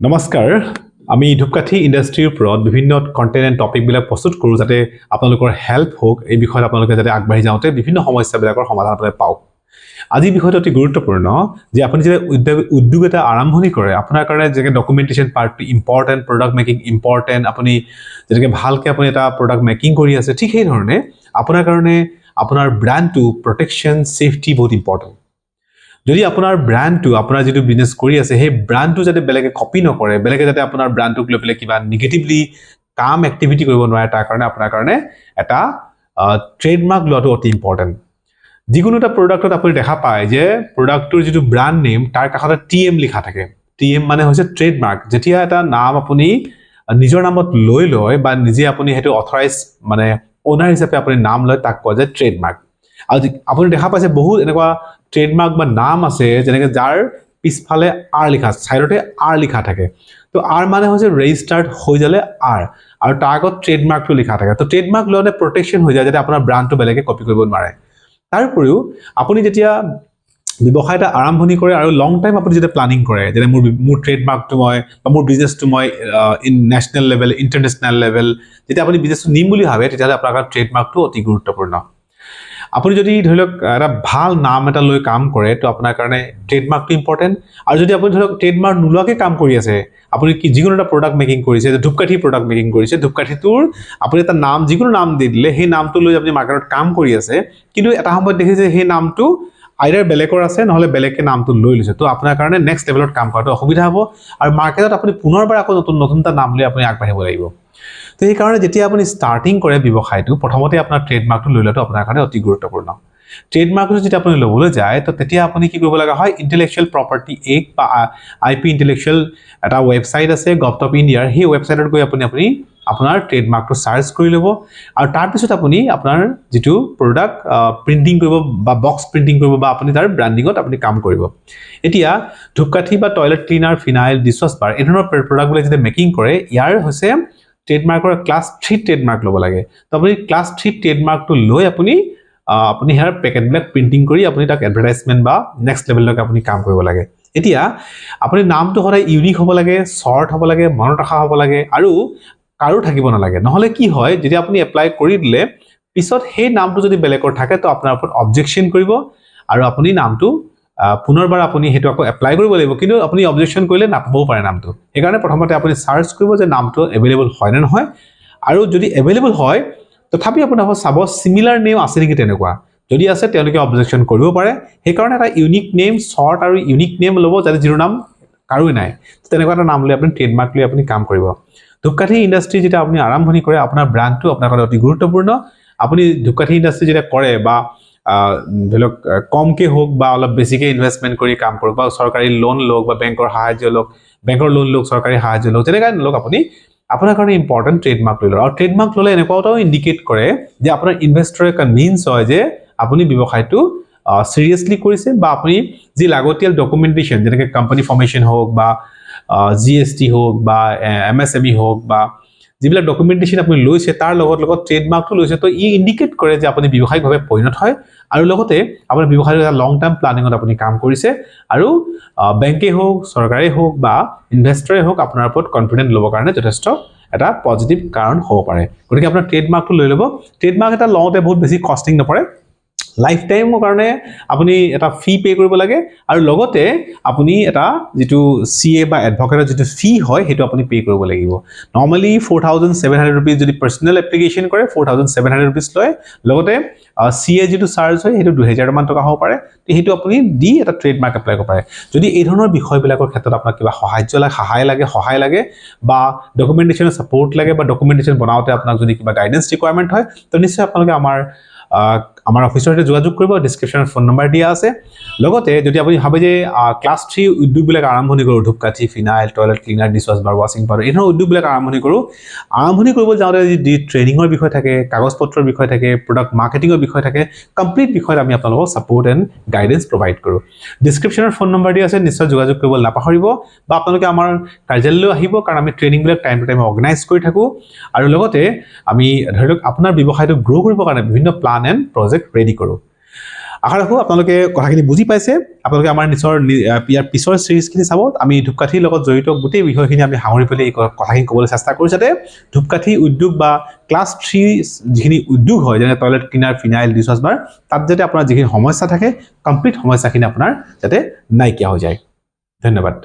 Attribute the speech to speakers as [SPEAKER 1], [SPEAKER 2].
[SPEAKER 1] নমস্কাৰ আমি ধূপকাঠি ইণ্ডাষ্ট্ৰীৰ ওপৰত বিভিন্ন কণ্টেণ্ট এণ্ড টপিকবিলাক প্ৰস্তুত কৰোঁ যাতে আপোনালোকৰ হেল্প হওক এই বিষয়ত আপোনালোকে যাতে আগবাঢ়ি যাওঁতে বিভিন্ন সমস্যাবিলাকৰ সমাধান আপোনালোকে পাওক আজি বিষয়টো অতি গুৰুত্বপূৰ্ণ যে আপুনি যেতিয়া উদ্যোগ এটা আৰম্ভণি কৰে আপোনাৰ কাৰণে যেনেকৈ ডকুমেণ্টেশ্যন পাৰ্টটো ইম্পৰ্টেণ্ট প্ৰডাক্ট মেকিং ইম্পৰ্টেণ্ট আপুনি যেনেকৈ ভালকৈ আপুনি এটা প্ৰডাক্ট মেকিং কৰি আছে ঠিক সেইধৰণে আপোনাৰ কাৰণে আপোনাৰ ব্ৰেণ্ডটো প্ৰটেকশ্যন ছেফটি বহুত ইম্পৰ্টেণ্ট যদি আপোনাৰ ব্ৰ্যান্ডটো আপোনাৰ যেটো বিজনেস কৰি আছে সেই ব্ৰ্যান্ডটো যাতে বেলেগে কপি নকৰে বেলেগে যাতে আপোনাৰ ব্ৰ্যান্ডটোক লৈ পেলাই কিবা নেগেটিভলি কাম এক্টিভিটি কৰিব নোৱাৰে তাৰ কাৰণে আপোনাৰ কাৰণে এটা ট্ৰেডমাৰ্ক লোৱাটো অতি ইম্পৰ্টেণ্ট যিকোনো এটা প্ৰডাক্টত আপুনি দেখা পায় যে প্ৰডাক্টটোৰ যেটো ব্ৰ্যান্ড নেম তাৰ কাষতে টিএম লিখা থাকে টিএম মানে হৈছে ট্ৰেডমাৰ্ক যেতিয়া এটা নাম আপুনি নিজৰ নামত লৈ লয় বা নিজে আপুনি হেতু অথৰাইজ মানে ওনাৰ হিচাপে আপুনি নাম লয় তাক কোৱা যায় ট্ৰেডমাৰ্ক আৰু আপুনি দেখা পাইছে বহুত এনেকুৱা ট্ৰেডমাৰ্ক বা নাম আছে যেনেকৈ যাৰ পিছফালে আৰ লিখা সাইডতে আৰ লিখা থাকে তো আৰ মানে হৈছে ৰেজিষ্টাৰ্ড হৈ যালে আৰ আৰু তাৰ আগত ট্ৰেডমাৰ্কটো লিখা থাকে তো ট্ৰেডমাৰ্ক লওঁতে প্ৰটেকশ্যন হৈ যায় যাতে আপোনাৰ ব্ৰ্যান্ডটো বেলেগে কপি কৰিব নোৱাৰে তাৰ উপৰিও আপুনি যেতিয়া ব্যৱসায় এটা আৰম্ভণি কৰে আৰু লং টাইম আপুনি যেতিয়া প্লানিং কৰে যে মোৰ ট্ৰেডমাৰ্কটো মই বা মোৰ বিজনেছটো মই in national level international level যেতিয়া আপুনি বিজনেছটো নিম বুলি ভাবে তেতিয়াহ'লে আপোনাৰ ট্ৰেডমাৰ্কটো অতি গুৰুত্বপূৰ্ণ আপুনি যদি ধৰি লওক এটা ভাল নাম এটা লৈ কাম কৰে তো আপোনাৰ কাৰণে ট্ৰেডমাৰ্কটো ইম্পৰ্টেণ্ট আৰু যদি আপুনি ধৰি লওক ট্ৰেডমাৰ্ক নোলোৱাকৈ কাম কৰি আছে আপুনি কি যিকোনো এটা প্ৰডাক্ট মেকিং কৰিছে যে ধূপকাঠি প্ৰডাক্ট মেকিং কৰিছে ধূপকাঠিটোৰ আপুনি এটা নাম যিকোনো নাম দি দিলে সেই নামটো লৈ আপুনি মাৰ্কেটত কাম কৰি আছে কিন্তু এটা সময়ত দেখিছে সেই নামটো আইদাৰ বেলেগৰ আছে নহলে বেলেগকে নামটো লৈ লৈছে তো আপোনাৰ কাৰণে নেক্সট লেভেলত কাম কৰাটো অসুবিধা হ'ব আৰু মাৰ্কেটত আপুনি পুনৰবাৰ আকৌ নতুন এটা নাম লৈ আপুনি আগবাঢ়িব লাগিব তো এই কাৰণে যেতিয়া আপুনি ষ্টাৰ্টিং কৰে ব্যৱসায়টো প্ৰথমতে আপোনাৰ ট্ৰেডমাৰ্কটো লৈ লোৱাটো আপোনাৰ কাৰণে অতি গুৰুত্বপূৰ্ণ ট্ৰেডমাৰ্কটো যেতিয়া আপুনি ল'বলৈ যায় তো তেতিয়া আপুনি কি কৰিব লগা হয় ইন্টেলেকচুৱেল প্ৰপাৰ্টি এক্ট বা আইপি ইন্টেলেকচুৱেল এটা ৱেবছাইট আছে গভৰ্নমেণ্ট অফ ইণ্ডিয়াৰ সেই ৱেবছাইটত গৈ আপুনি আপোনাৰ ট্ৰেডমাৰ্কটো সাৰ্চ কৰি ল'ব আৰু তাৰ পিছত আপুনি আপোনাৰ যেটো প্ৰডাক্ট প্ৰিন্টিং কৰিব বা বক্স প্ৰিন্টিং কৰিব বা আপুনি তাৰ ব্ৰ্যান্ডিংত আপুনি কাম কৰিব এতিয়া ধূপকাঠি বা টয়লেট ক্লিনাৰ ফিনাইল ডিছৱাছ বাৰ এই ধৰণৰ প্ৰডাক্টবিলাক যেতিয়া মেকিং কৰে ইয়াৰ হৈছে ট্ৰেডমাৰ্কৰ ক্লাছ 3 ট্ৰেডমাৰ্ক ল'ব লাগে তো আপুনি ক্লাছ 3 ট্ৰেডমাৰ্কটো লৈ আপুনি হেয়াৰ পেকেটবিলাক প্ৰিন্টিং কৰি আপুনি তাক এডভাৰটাইজমেন্ট বা নেক্সট লেভেললৈকে আপুনি কাম কৰিব লাগে এতিয়া আপুনি নামটো সদায় ইউনিক হ'ব লাগে শৰ্ট হ'ব লাগে মনত ৰখা হ'ব লাগে আৰু কাৰো থাকিব নালাগে নহলে কি হয় যেতিয়া আপুনি এপ্লাই কৰি দিলে পিছত সেই নামটো যদি বেলেগৰ থাকে তো আপোনাৰ ওপৰত অবজেকশন কৰিব আৰু আপুনি নামটো পুনৰবাৰ আপুনি হেতু আকৌ এপ্লাই কৰিব লাগিব কিন্তু আপুনি অবজেকশন কৰিলে নাপাবও পাৰে নামটো এই কাৰণে প্ৰথমতে আপুনি সাৰ্চ কৰিব যে নামটো এভেইলেবল হয় নে নহয় আৰু যদি এভেইলেবল হয় তথাপি আপোনাৰ চাব সিমিলাৰ নেম আছে নেকি তেনেকুৱা যদি আছে তেওঁলোকে অবজেকশন কৰিব পাৰে সেই কাৰণে এটা ইউনিক নেম শৰ্ট আৰু ইউনিক নেম ল'ব যাতে যিটো নাম কাৰো নাই তেনেকুৱা এটা নাম লৈ আপুনি ট্ৰেডমাৰ্ক লৈ আপুনি কাম কৰিব ধূপকাঠি ইণ্ডাষ্ট্ৰী যেটা আপুনি আৰম্ভণি কৰে আপোনাৰ ব্ৰ্যান্ডটো আপোনাৰ কাৰণে অতি গুৰুত্বপূৰ্ণ আপুনি ধূপকাঠি ইণ্ডাষ্ট্ৰী যেটা কৰে বা ধৰি লওক কমকে হোক বা অলপ বেছিকে ইনভেষ্টমেন্ট কৰি কাম কৰক বা চৰকাৰী লোন লওক বা বেংকৰ সাহায্য লওক বেংকৰ লোন লওক চৰকাৰী সাহায্য লওক তেনেকৈ লওক আপুনি আপোনাৰ কাৰণে ইম্পৰ্টেন্ট ট্ৰেডমাৰ্ক লৈ লওক আৰু ট্ৰেডমাৰ্ক ল'লে এনেকুৱাও ইন্ডিকেট কৰে যে আপোনাৰ ইনভেষ্টৰে কনভিন্স হয় যে আপুনি ব্যৱসায়টো সিৰিয়াসলি কৰিছে বা আপুনি যি লাগতিয়াল ডকুমেন্টেশন যেনেকৈ কোম্পানী ফৰ্মেশন হোক বা জিএসটি হোক বা এমএসএমই হোক বা যিবিলাক ডকুমেন্টেশন আপুনি লৈছে তাৰ লগত ট্ৰেডমাৰ্কটো লৈছে তো ই ইন্ডিকেট কৰে যে আপুনি ব্যৱসায়িকভাৱে পৰিণত হয় আৰু লগতে আপোনাৰ ব্যৱসায়ৰ এটা লং টাৰ্ম প্লানিংত আপুনি কাম কৰিছে আৰু বেংকে হোক চৰকাৰে হোক বা ইনভেষ্টৰে হোক আপোনাৰ ওপৰত কনফিডেন্ট ল'বৰ কাৰণে যথেষ্ট এটা পজিটিভ কাৰণ হ'ব পাৰে গতিকে আপোনাৰ ট্ৰেডমাৰ্কটো লৈ ল'ব ট্ৰেডমাৰ্ক এটা লওঁতে বহুত বেছি কষ্টিং নপৰে লাইফ টাইমৰ কাৰণে আপুনি এটা ফি পে কৰিব লাগে আৰু লগতে আপুনি এটা যেটো সিএ বা এডভোকেটৰ যেটো ফি হয় হেতু আপুনি পে কৰিব লাগিব নৰমালি 4700 रुपीस যদি পাৰ্সোনাল এপ্লিকেশন কৰে 4700 रुपीस লয় লগতে সিএ যেটো চাৰ্জ হয় হেতু 2000 মান টকা হ'ব পাৰে হেতু আপুনি দি এটা ট্ৰেডমাৰ্ক এপ্লাই কৰিব পাৰে যদি এই ধৰণৰ বিষয়বিলাকৰ ক্ষেত্ৰত আপোনাক কিবা সহায় লাগে বা ডকুমেন্টেশনৰ সাপোৰ্ট লাগে বা ডকুমেন্টেশন বনাওতে আপোনাক যদি কিবা গাইডেন্স ৰিকোয়াৰমেন্ট হয় তো নিশ্চয় আপোনালোকে আমাৰ অফিচৰ সৈতে যোগাযোগ কৰিব ডেসক্ৰিপচনত ফোন নম্বৰ দিয়া আছে লগতে যদি আপুনি ভাবে যে ক্লাছ 3 উদ্যোগবিলাক আৰম্ভণি কৰো ধূপকাঠি ফিনাইল টয়লেট ক্লিনাৰ ডিছৱাছ বাৰ ওয়াশিং পাউডাৰ এই ধৰণৰ উদ্যোগবিলাক আৰম্ভণি কৰিব যাওঁতে যদি ট্ৰেনিঙৰ বিষয় থাকে কাগজপত্ৰৰ বিষয় থাকে প্ৰডাক্ট মাৰ্কেটিঙৰ বিষয় থাকে কমপ্লিট বিষয়ত আমি আপোনালোকক সাপোৰ্ট এণ্ড গাইডেন্স প্ৰভাইড কৰো ডেসক্ৰিপচনৰ ফোন নম্বৰ দিয়া আছে নিশ্চয় যোগাযোগ কৰিব নাপাহৰিব বা আপোনালোকে আমাৰ কাৰ্যালয়লৈ আহিব কাৰণ আমি ট্ৰেনিংবিলাক টাইম টু টাইম অৰ্গানাইজ কৰি থাকো আৰু লগতে আমি ধৰি লওক আপোনাৰ ব্যৱসায়টো গ্ৰো কৰিবৰ কাৰণে বিভিন্ন প্লান এণ্ড প্ৰজেক্ট ৰেডি কৰো আশা ৰাখোঁ আপোনালোকে কথাখিনি বুজি পাইছে আপোনালোকে আমাৰ নিজৰ ইয়াৰ পিছৰ চিৰিজখিনি চাব আমি ধূপকাঠিৰ লগত জড়িত গোটেই বিষয়খিনি আমি সামৰি পেলাই এই কথাখিনি ক'বলৈ চেষ্টা কৰোঁ যাতে ধূপকাঠি উদ্যোগ বা ক্লাছ 3 যিখিনি উদ্যোগ হয় যেনে টয়লেট ক্লিনাৰ ফিনাইল ডিছৱাছ বাৰ তাত যাতে আপোনাৰ যিখিনি সমস্যা থাকে কমপ্লিট সমস্যাখিনি আপোনাৰ যাতে নাইকিয়া হৈ যায় ধন্যবাদ